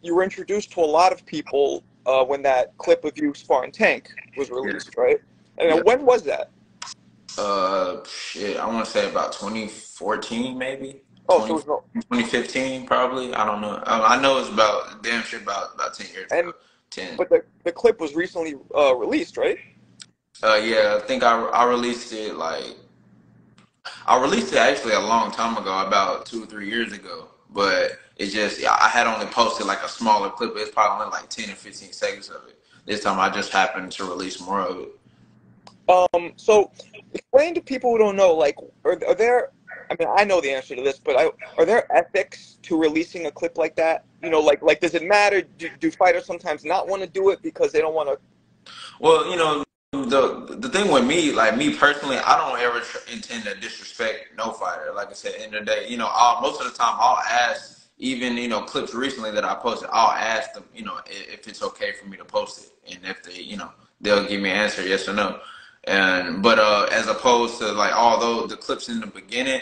You were introduced to a lot of people when that clip of you sparring Tank was released, right? And when was that? Shit, I want to say about 2014, maybe. Oh, so it was 2015, probably. I don't know. I know it's about damn sure about 10 years ago. 10. But the clip was recently released, right? Yeah, I think I released it actually a long time ago, about 2 or 3 years ago. But it just, yeah, I had only posted like a smaller clip. It's probably only like 10 or 15 seconds of it. This time I just happened to release more of it. So explain to people who don't know, like, are there, I mean, I know the answer to this, but are there ethics to releasing a clip like that? You know, like does it matter? Do fighters sometimes not want to do it because they don't want to? Well, the thing with me, like me personally, I don't ever intend to disrespect no fighter. Like I said, in the day, most of the time I'll ask, even clips recently that I posted, I'll ask them, if it's okay for me to post it, and if they, they'll give me an answer, yes or no. But as opposed to like although the clips in the beginning,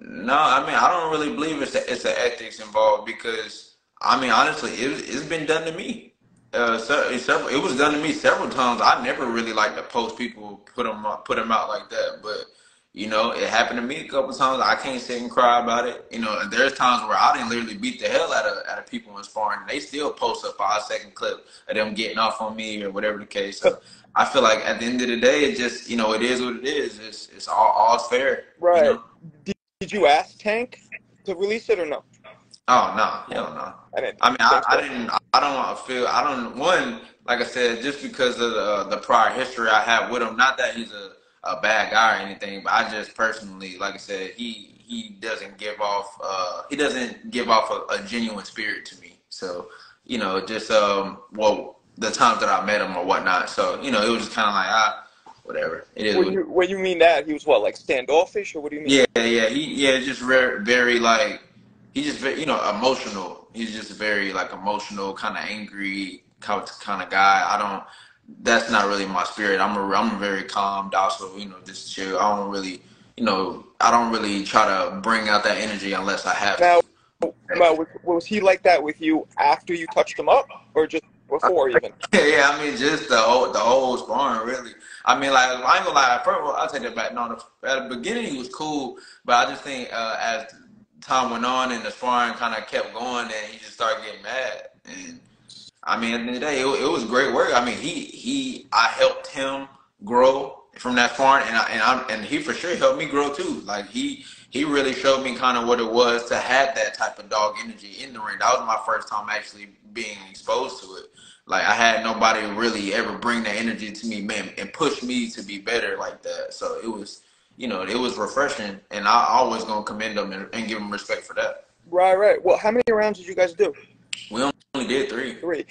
no, I mean I don't really believe it's an ethics involved because I mean honestly it's been done to me. It was done to me several times. I never really like to post people, put them out like that, but it happened to me a couple times. I can't sit and cry about it. And there's times where I didn't literally beat the hell out of people in sparring. And they still post a 5-second clip of them getting off on me or whatever the case. So I feel like at the end of the day, it just it is what it is. It's all fair. Right. Did you ask Tank to release it or no? Oh no, hell no. I don't. One, like I said, just because of the prior history I have with him. Not that he's a bad guy or anything, but I just personally, like I said, he doesn't give off a genuine spirit to me. So just the times that I met him or whatnot. So it was just kind of like whatever. It is. When you mean that, he was what, like standoffish, or what do you mean? Yeah. Just very like he's just very emotional. He's just very like emotional, kind of angry, kind of guy. That's not really my spirit. I'm a very calm, docile, just chill. I don't really try to bring out that energy unless I have to. Now, was he like that with you after you touched him up, or just before even? Yeah, I mean, just the whole sparring, really. I mean, like, I ain't gonna lie. First of all, I'll take that back. No, at the beginning, he was cool, but I just think as time went on and the sparring kind of kept going, and he just started getting mad. And I mean, at the end of the day, it was great work. I mean, I helped him grow from that sparring, and he for sure helped me grow too. Like he really showed me kind of what it was to have that type of dog energy in the ring. That was my first time actually being exposed to it. Like I had nobody really ever bring that energy to me, man, and push me to be better like that. So it was, it was refreshing, and I always gonna commend them and give them respect for that. Right. Well, how many rounds did you guys do? We only did 3. 3.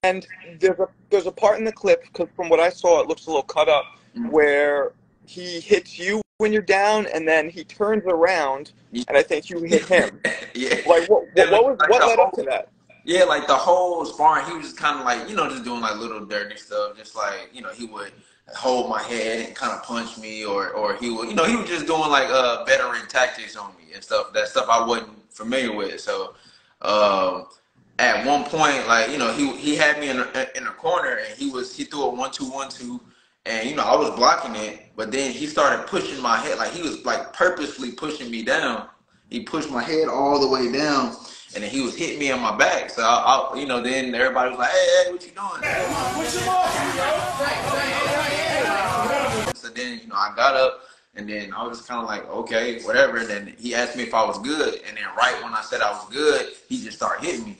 And there's a part in the clip, because from what I saw, it looks a little cut up, where he hits you when you're down, and then he turns around, and I think you hit him. Yeah. Like what led up to that? Yeah, like the whole sparring, he was just kind of like, just doing like little dirty stuff, just like, he would hold my head and kind of punch me, or he would, he was just doing like veteran tactics on me and stuff. That stuff I wasn't familiar with. So at one point, like, he had me in a corner, and he threw a 1-2-1-2, and I was blocking it, but then he started pushing my head, like he was like purposely pushing me down. He pushed my head all the way down, and then he was hitting me on my back. So then everybody was like, "Hey, what you doing?" So then I got up, and then I was kind of like, "Okay, whatever." And then he asked me if I was good, and then right when I said I was good, he just started hitting me.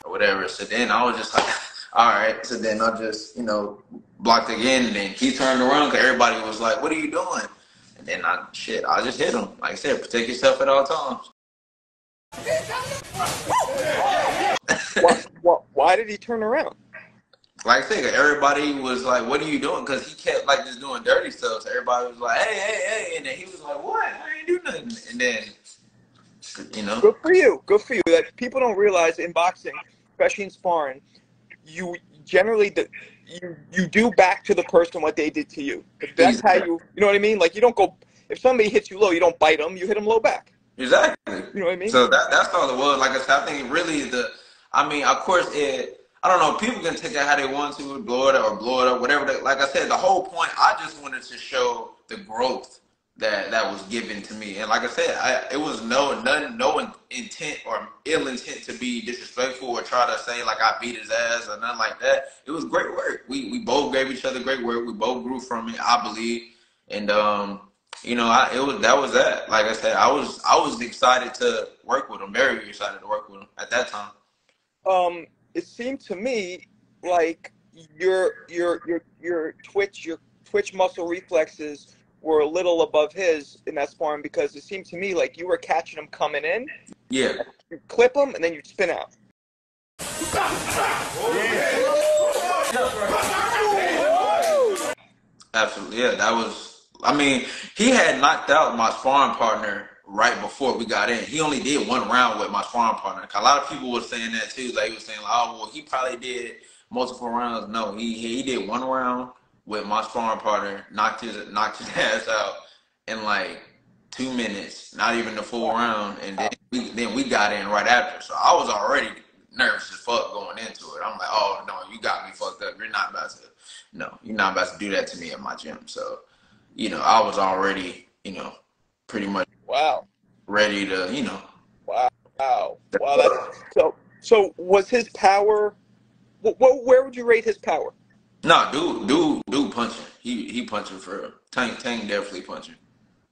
Whatever. So then I was just like, all right. So then I just, blocked again, and then he turned around because everybody was like, "What are you doing?" And then I just hit him. Like I said, protect yourself at all times. Why did he turn around? Like I said, everybody was like, "What are you doing?" Because he kept like just doing dirty stuff. So everybody was like, hey. And then he was like, "What? I ain't do nothing." And then, Good for you. That people don't realize in boxing, especially in sparring, you generally you do back to the person what they did to you. That's how you know what I mean? Like you don't go, if somebody hits you low, you don't bite them, you hit them low back. Exactly. You know what I mean? So that's all it was. Like I said, I think really I mean, of course, I don't know. People can take it how they want to, blow it up or blow it up, whatever. Like I said, the whole point, I just wanted to show the growth that was given to me. And like I said, it was no intent or ill intent to be disrespectful or try to say like I beat his ass or nothing like that. It was great work. We both gave each other great work. We both grew from it, I believe. And you know, that was that. Like I said, I was excited to work with him, very excited to work with him at that time. It seemed to me like your twitch muscle reflexes were a little above his in that sparring, because it seemed to me like you were catching him coming in. Yeah. You clip him and then you spin out. Absolutely. Yeah, that was, I mean, he had knocked out my sparring partner right before we got in. He only did one round with my sparring partner. A lot of people were saying that too. Like, he was saying, like, oh, well, he probably did multiple rounds. No, he did one round with my sparring partner, knocked his ass out in like 2 minutes, not even the full round, and then we got in right after. So I was already nervous as fuck going into it. I'm like, oh no, you got me fucked up. You're not about to do that to me at my gym. So, you know, I was already, you know, pretty much ready to, you know. Wow. So was his power? Where would you rate his power? No, dude punching. He punching for real. Tank definitely punching.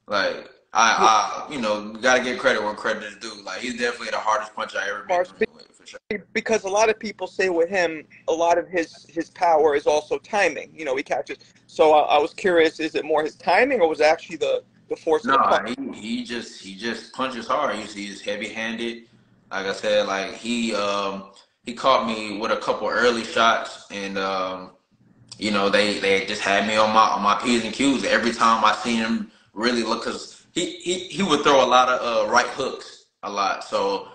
Like I you know, gotta give credit where credit is due. Like, he's definitely the hardest puncher I ever been with, for sure. Because a lot of people say with him, a lot of his power is also timing. You know, he catches. So I was curious, is it more his timing or was it actually the force of the punch? He just punches hard. He's heavy handed. Like I said, like he caught me with a couple early shots, and you know, they just had me on my P's and Q's every time I seen him really look, because he would throw a lot of right hooks a lot, so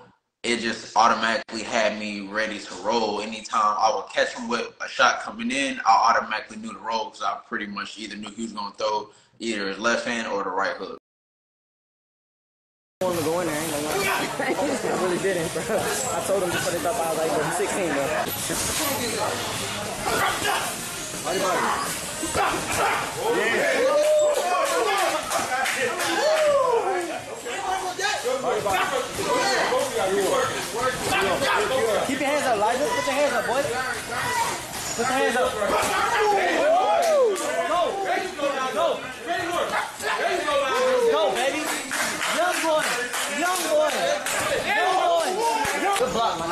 it just automatically had me ready to roll. Anytime I would catch him with a shot coming in, I automatically knew to roll, because I pretty much either knew he was going to throw either his left hand or the right hook. I wanted to go in there, I ain't gonna lie. I really didn't, bro. I told him to put it up. I was like, bro, he's 16, bro. Keep your hands up, Liza. Put your hands up, boy. Put your hands up. Go, baby. Young boy. Good block, man.